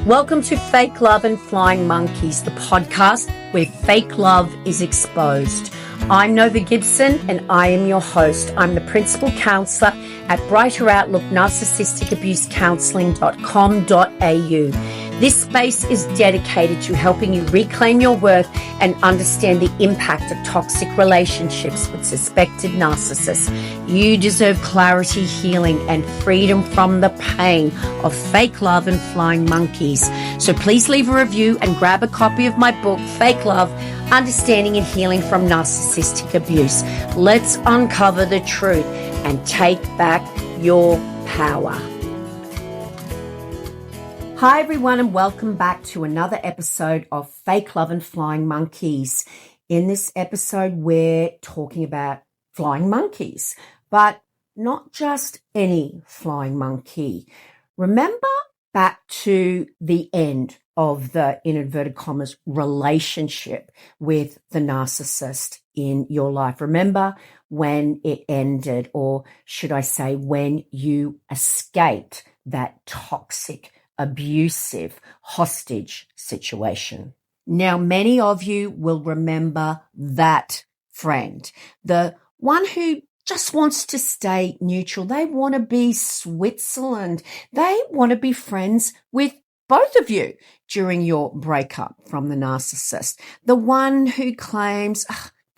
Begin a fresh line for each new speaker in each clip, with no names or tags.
Welcome to Fake Love and Flying Monkeys, the podcast where fake love is exposed. I'm Nova Gibson and I am your host. I'm the principal counsellor at Brighter Outlook Narcissistic Abuse Counselling.com.au. This space is dedicated to helping you reclaim your worth and understand the impact of toxic relationships with suspected narcissists. You deserve clarity, healing, and freedom from the pain of fake love and flying monkeys. So please leave a review and grab a copy of my book, Fake Love, Understanding and Healing from Narcissistic Abuse. Let's uncover the truth and take back your power. Hi everyone, and welcome back to another episode of Fake Love and Flying Monkeys. In this episode, we're talking about flying monkeys, but not just any flying monkey. Remember back to the end of the, in inverted commas, relationship with the narcissist in your life. Remember when it ended, or should I say, when you escaped that toxic, abusive, hostage situation. Now, many of you will remember that friend, the one who just wants to stay neutral. They want to be Switzerland. They want to be friends with both of you during your breakup from the narcissist. The one who claims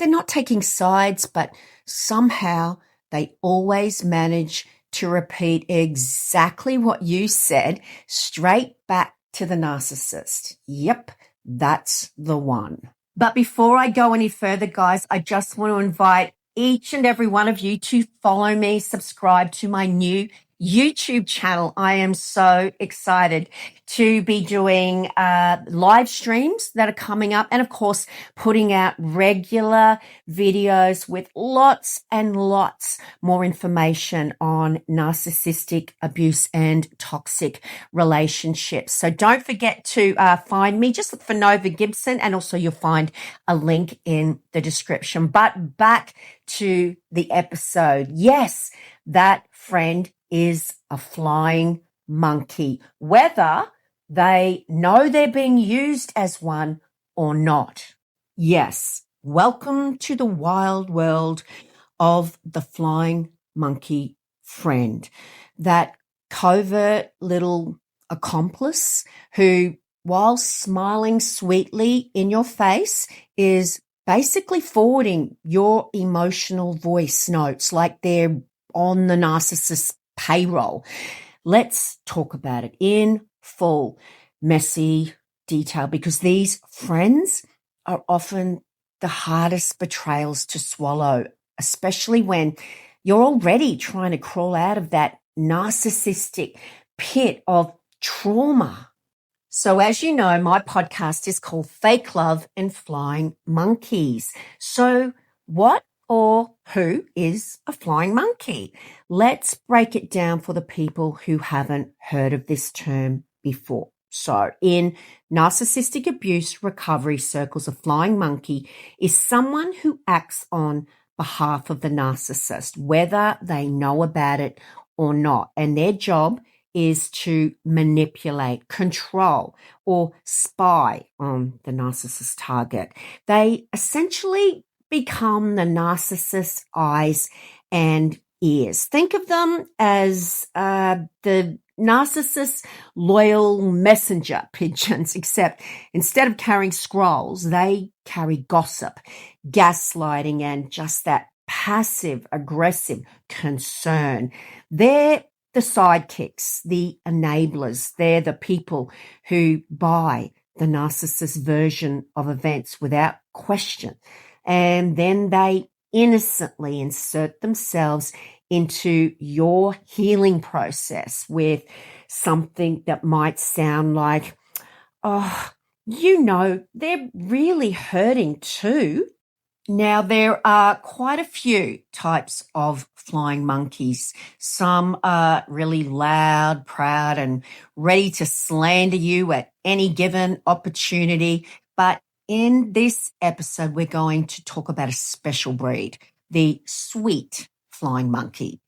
they're not taking sides, but somehow they always manage to repeat exactly what you said straight back to the narcissist. Yep, that's the one. But before I go any further, guys, I just want to invite each and every one of you to follow me, subscribe to my new YouTube channel. I am so excited to be doing live streams that are coming up, and of course putting out regular videos with lots and lots more information on narcissistic abuse and toxic relationships. So don't forget to find me. Just look for Nova Gibson, and also you'll find a link in the description. But back to the episode. Yes, that friend is a flying monkey, whether they know they're being used as one or not. Yes, welcome to the wild world of the flying monkey friend, that covert little accomplice who, while smiling sweetly in your face, is basically forwarding your emotional voice notes like they're on the narcissist's payroll. Let's talk about it in full, messy detail, because these friends are often the hardest betrayals to swallow, especially when you're already trying to crawl out of that narcissistic pit of trauma. So as you know, my podcast is called Fake Love and Flying Monkeys. So what or who is a flying monkey? Let's break it down for the people who haven't heard of this term before. So in narcissistic abuse recovery circles, a flying monkey is someone who acts on behalf of the narcissist, whether they know about it or not. And their job is to manipulate, control, or spy on the narcissist target. They essentially become the narcissist's eyes and ears. Think of them as the narcissist's loyal messenger pigeons, except instead of carrying scrolls, they carry gossip, gaslighting, and just that passive aggressive concern. They're the sidekicks, the enablers. They're the people who buy the narcissist's version of events without question. And then they innocently insert themselves into your healing process with something that might sound like, they're really hurting too. Now, there are quite a few types of flying monkeys. Some are really loud, proud, and ready to slander you at any given opportunity. But in this episode, we're going to talk about a special breed, the sweet flying monkey.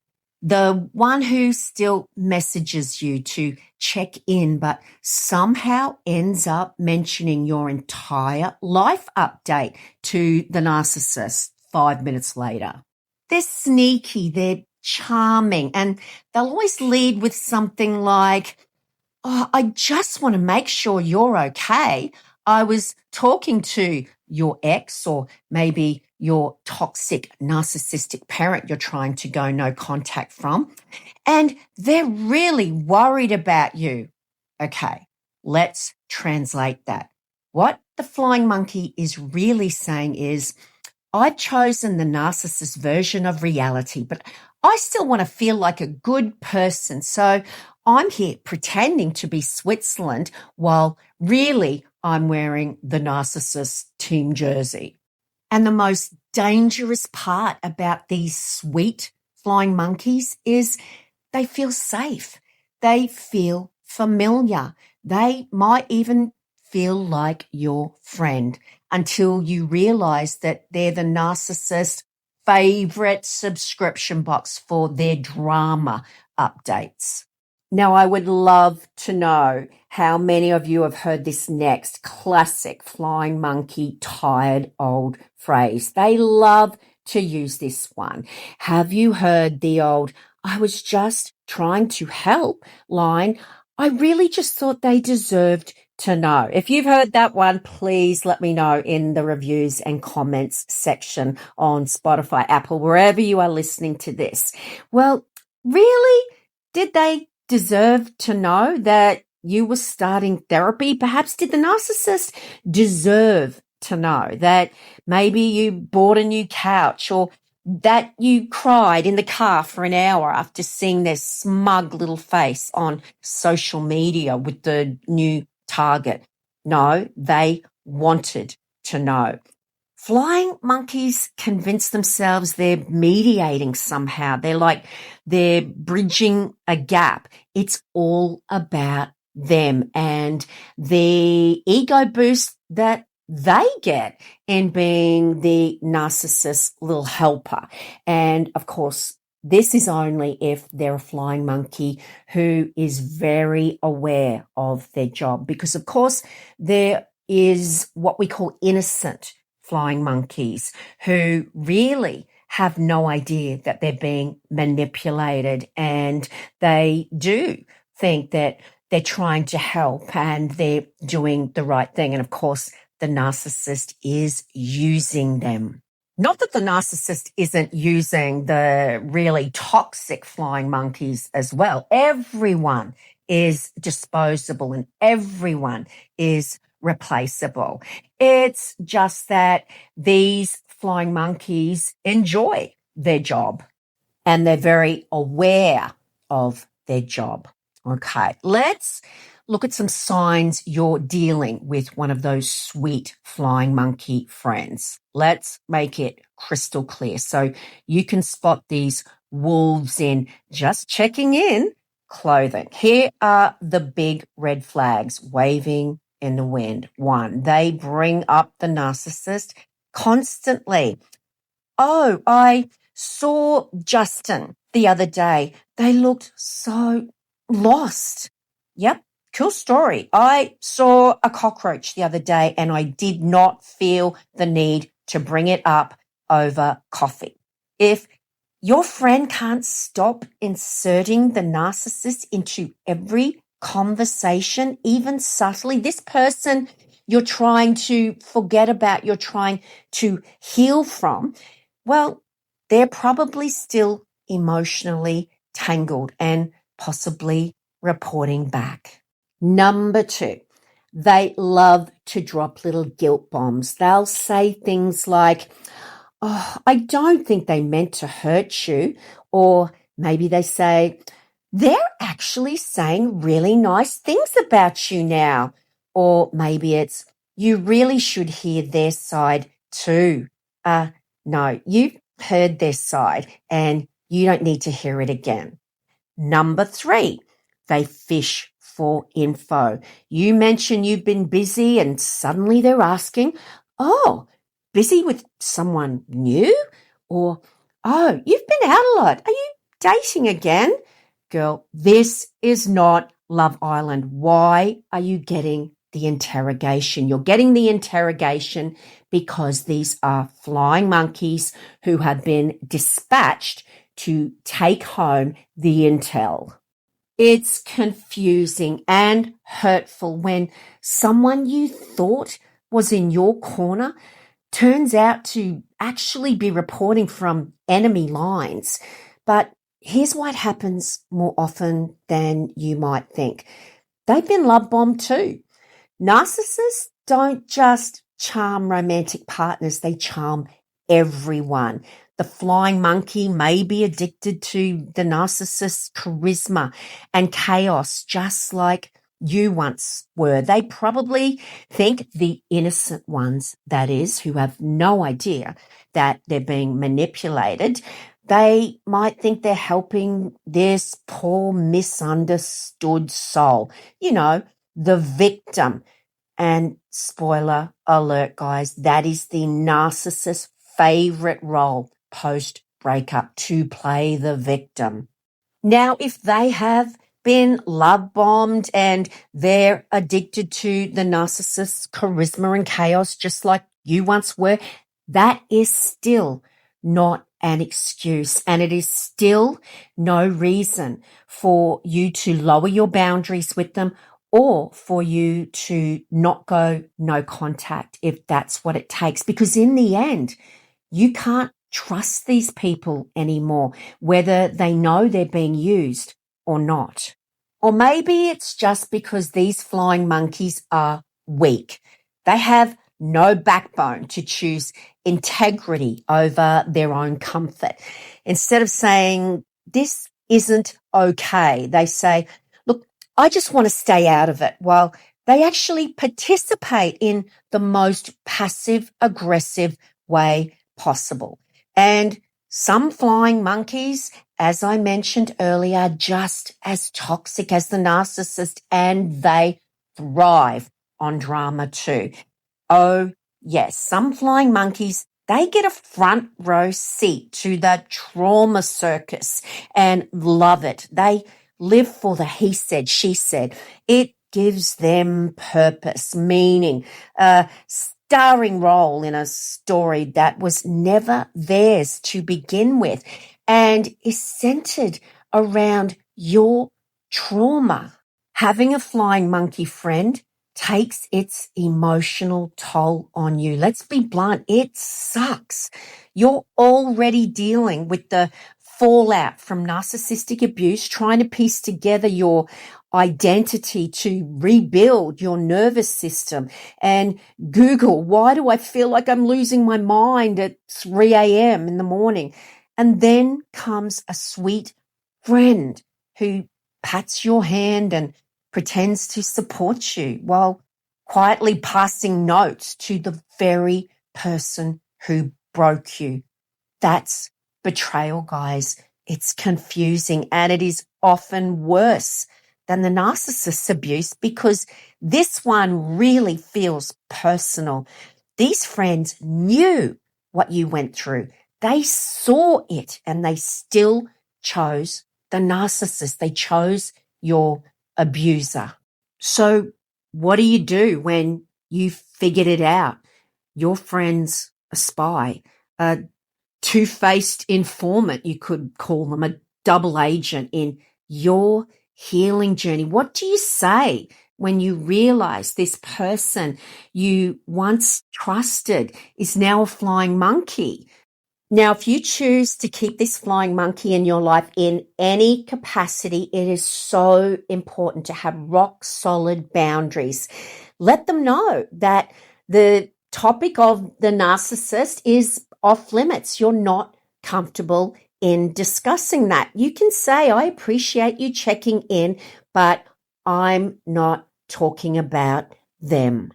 The one who still messages you to check in, but somehow ends up mentioning your entire life update to the narcissist 5 minutes later. They're sneaky, they're charming, and they'll always lead with something like, "Oh, I just want to make sure you're okay. I was talking to your ex or maybe your toxic narcissistic parent you're trying to go no contact from, and they're really worried about you." Okay, let's translate that. What the flying monkey is really saying is, I've chosen the narcissist version of reality, but I still want to feel like a good person. So I'm here pretending to be Switzerland while really I'm wearing the narcissist team jersey. And the most dangerous part about these sweet flying monkeys is they feel safe. They feel familiar. They might even feel like your friend until you realize that they're the narcissist's favorite subscription box for their drama updates. Now, I would love to know how many of you have heard this next classic flying monkey tired old phrase. They love to use this one. Have you heard the old, "I was just trying to help" line? I really just thought they deserved to know. If you've heard that one, please let me know in the reviews and comments section on Spotify, Apple, wherever you are listening to this. Well, really? Did they deserve to know that you were starting therapy? Perhaps did the narcissist deserve to know that maybe you bought a new couch or that you cried in the car for an hour after seeing their smug little face on social media with the new Target? No, they wanted to know. Flying monkeys convince themselves they're mediating somehow. They're bridging a gap. It's all about them and the ego boost that they get in being the narcissist's little helper. And of course, this is only if they're a flying monkey who is very aware of their job, because of course there is what we call innocent flying monkeys who really have no idea that they're being manipulated, and they do think that they're trying to help and they're doing the right thing. And of course, the narcissist is using them. Not that the narcissist isn't using the really toxic flying monkeys as well. Everyone is disposable and everyone is replaceable. It's just that these flying monkeys enjoy their job and they're very aware of their job. Okay, let's look at some signs you're dealing with one of those sweet flying monkey friends. Let's make it crystal clear so you can spot these wolves in just checking in clothing. Here are the big red flags waving in the wind. 1, they bring up the narcissist constantly. "Oh, I saw Justin the other day. They looked so lost." Yep, cool story. "I saw a cockroach the other day and I did not feel the need to bring it up over coffee." If your friend can't stop inserting the narcissist into every conversation, even subtly, this person you're trying to forget about, you're trying to heal from, well, they're probably still emotionally tangled and possibly reporting back. Number 2, they love to drop little guilt bombs. They'll say things like, "Oh, I don't think they meant to hurt you." Or maybe they say, "They're actually saying really nice things about you now." Or maybe it's, "You really should hear their side too." No, you've heard their side and you don't need to hear it again. Number 3, they fish for info. You mention you've been busy and suddenly they're asking, "Oh, busy with someone new?" Or, "Oh, you've been out a lot. Are you dating again? Girl, this is not Love Island. Why are you getting the interrogation? You're getting the interrogation because these are flying monkeys who have been dispatched to take home the intel. It's confusing and hurtful when someone you thought was in your corner turns out to actually be reporting from enemy lines. But here's what happens more often than you might think. They've been love bombed too. Narcissists don't just charm romantic partners, they charm everyone. The flying monkey may be addicted to the narcissist's charisma and chaos, just like you once were. They probably think the innocent ones, that is, who have no idea that they're being manipulated, they might think they're helping this poor misunderstood soul, the victim. And spoiler alert, guys, that is the narcissist's favorite role post-breakup, to play the victim. Now, if they have been love bombed and they're addicted to the narcissist's charisma and chaos, just like you once were, that is still not an excuse, and it is still no reason for you to lower your boundaries with them or for you to not go no contact if that's what it takes, because in the end, you can't trust these people anymore, whether they know they're being used or not. Or maybe it's just because these flying monkeys are weak. They have no backbone to choose integrity over their own comfort. Instead of saying, this isn't okay, they say, look, I just want to stay out of it, while they actually participate in the most passive-aggressive way possible. And some flying monkeys, as I mentioned earlier, are just as toxic as the narcissist, and they thrive on drama too. Oh, yes, some flying monkeys, they get a front row seat to the trauma circus and love it. They live for the he said, she said. It gives them purpose, meaning, starring role in a story that was never theirs to begin with and is centered around your trauma. Having a flying monkey friend takes its emotional toll on you. Let's be blunt, it sucks. You're already dealing with the fallout from narcissistic abuse, trying to piece together your identity to rebuild your nervous system, and Google, why do I feel like I'm losing my mind at 3 a.m. in the morning? And then comes a sweet friend who pats your hand and pretends to support you while quietly passing notes to the very person who broke you. That's betrayal, guys. It's confusing, and it is often worse than the narcissist's abuse because this one really feels personal. These friends knew what you went through. They saw it, and they still chose the narcissist. They chose your abuser. So what do when you figured it out? Your friend's a spy, a two-faced informant, you could call them, a double agent in your healing journey. What do you say when you realize this person you once trusted is now a flying monkey? Now, if you choose to keep this flying monkey in your life in any capacity, it is so important to have rock solid boundaries. Let them know that the topic of the narcissist is off limits. You're not comfortable in discussing that. You can say, I appreciate you checking in, but I'm not talking about them.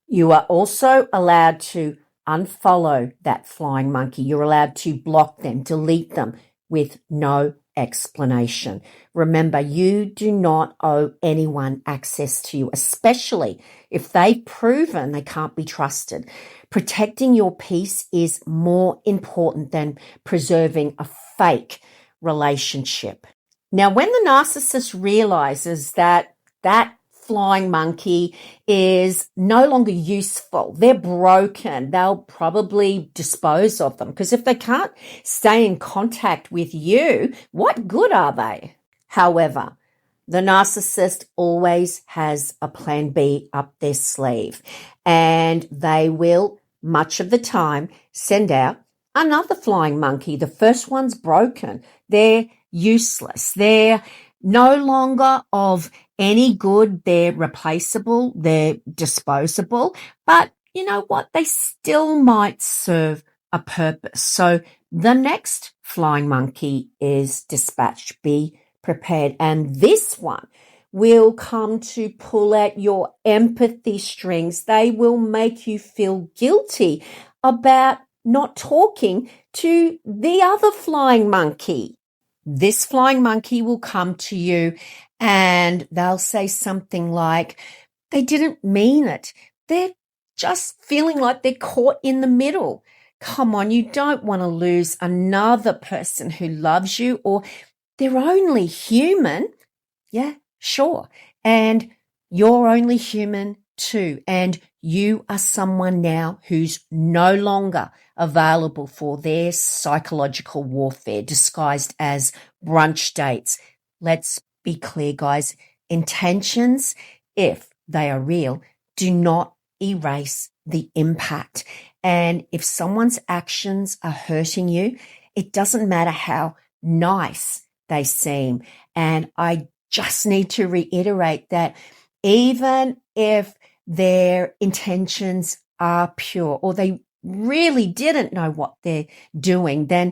You are also allowed to unfollow that flying monkey. You're allowed to block them, delete them with no explanation. Remember, you do not owe anyone access to you, especially if they've proven they can't be trusted. Protecting your peace is more important than preserving a fake relationship. Now, when the narcissist realizes that flying monkey is no longer useful, they're broken, they'll probably dispose of them, because if they can't stay in contact with you, what good are they? However, the narcissist always has a plan B up their sleeve, and they will, much of the time, send out another flying monkey. The first one's broken. They're useless. They're no longer of any good. They're replaceable. They're disposable. But you know what? They still might serve a purpose. So the next flying monkey is dispatched. Be prepared. And this one will come to pull at your empathy strings. They will make you feel guilty about not talking to the other flying monkey. This flying monkey will come to you and they'll say something like, they didn't mean it. They're just feeling like they're caught in the middle. Come on, you don't want to lose another person who loves you, or they're only human. Yeah, sure. And you're only human too. And you are someone now who's no longer available for their psychological warfare disguised as brunch dates. Let's be clear, guys. Intentions, if they are real, do not erase the impact. And if someone's actions are hurting you, it doesn't matter how nice they seem. And I just need to reiterate that even if their intentions are pure, or they really didn't know what they're doing, then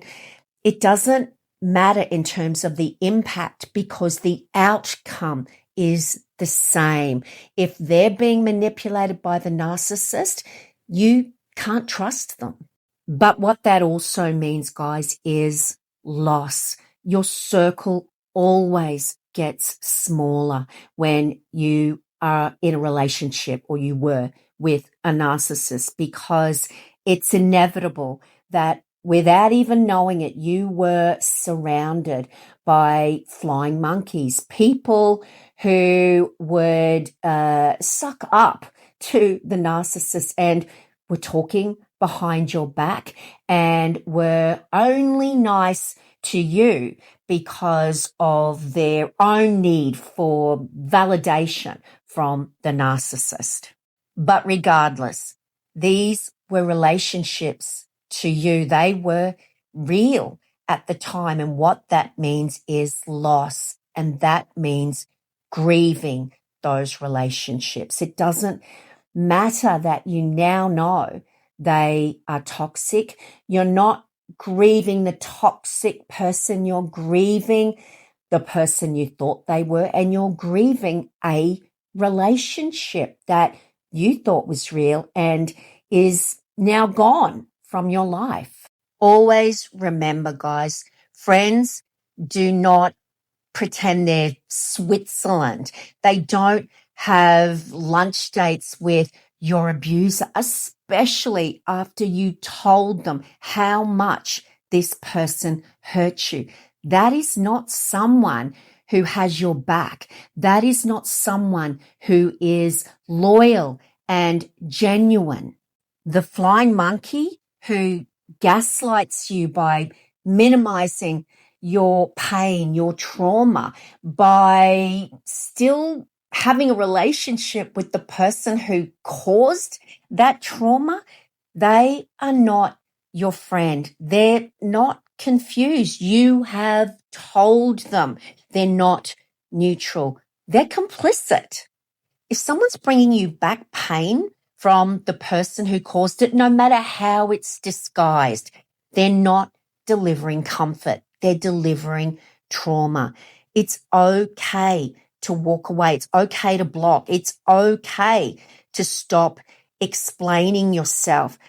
it doesn't matter in terms of the impact, because the outcome is the same. If they're being manipulated by the narcissist, you can't trust them. But what that also means, guys, is loss. Your circle always gets smaller when you are in a relationship, or you were with a narcissist, because it's inevitable that without even knowing it, you were surrounded by flying monkeys, people who would suck up to the narcissist and were talking behind your back and were only nice to you because of their own need for validation from the narcissist. But regardless, these were relationships to you. They were real at the time. And what that means is loss. And that means grieving those relationships. It doesn't matter that you now know they are toxic. You're not grieving the toxic person. You're grieving the person you thought they were, and you're grieving a relationship that you thought was real and is now gone from your life. Always remember, guys, friends do not pretend they're Switzerland. They don't have lunch dates with your abuser, especially after you told them how much this person hurt you. That is not someone who has your back. That is not someone who is loyal and genuine. The flying monkey who gaslights you by minimizing your pain, your trauma, by still having a relationship with the person who caused that trauma, they are not your friend. They're not confused. You have told them they're not neutral. They're complicit. If someone's bringing you back pain from the person who caused it, no matter how it's disguised, they're not delivering comfort. They're delivering trauma. It's okay to walk away. It's okay to block. It's okay to stop explaining yourself.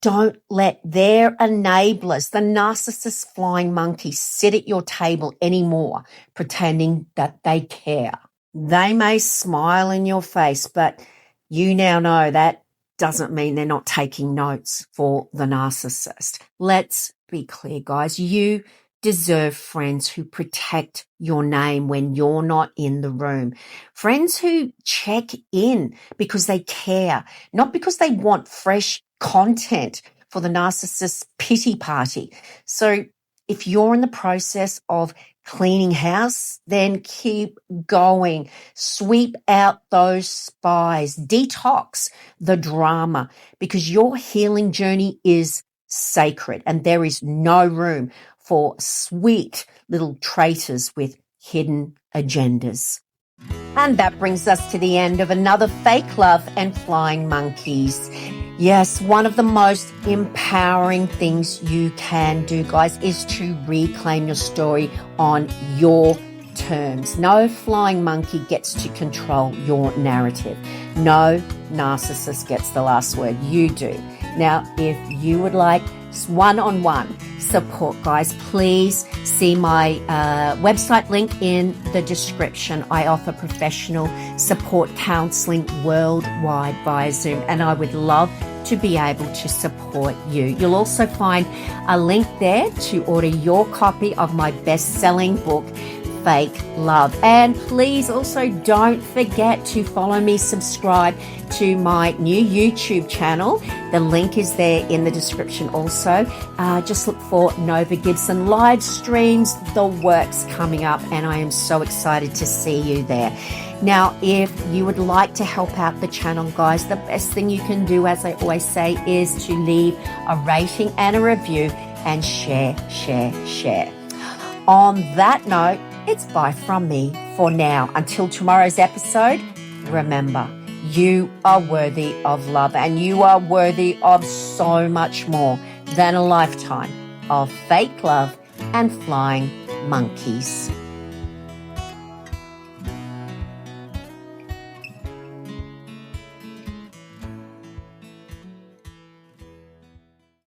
Don't let their enablers, the narcissist flying monkey, sit at your table anymore, pretending that they care. They may smile in your face, but you now know that doesn't mean they're not taking notes for the narcissist. Let's be clear, guys. You deserve friends who protect your name when you're not in the room. Friends who check in because they care, not because they want fresh content for the narcissist's pity party. So if you're in the process of cleaning house, then keep going. Sweep out those spies. Detox the drama, because your healing journey is sacred and there is no room for sweet little traitors with hidden agendas. And that brings us to the end of another Fake Love and Flying Monkeys. Yes, one of the most empowering things you can do, guys, is to reclaim your story on your terms. No flying monkey gets to control your narrative. No narcissist gets the last word. You do. Now, if you would like one-on-one support, guys, please see my website link in the description. I offer professional support counseling worldwide via Zoom, and I would love to be able to support you. You'll also find a link there to order your copy of my best-selling book, Fake Love. And please also don't forget to follow me, subscribe to my new YouTube channel. The link is there in the description also. Just look for Nova Gibson live streams, the works coming up, and I am so excited to see you there. Now, if you would like to help out the channel, guys, the best thing you can do, as I always say, is to leave a rating and a review and share. On that note, it's bye from me for now. Until tomorrow's episode, remember, you are worthy of love and you are worthy of so much more than a lifetime of fake love and flying monkeys.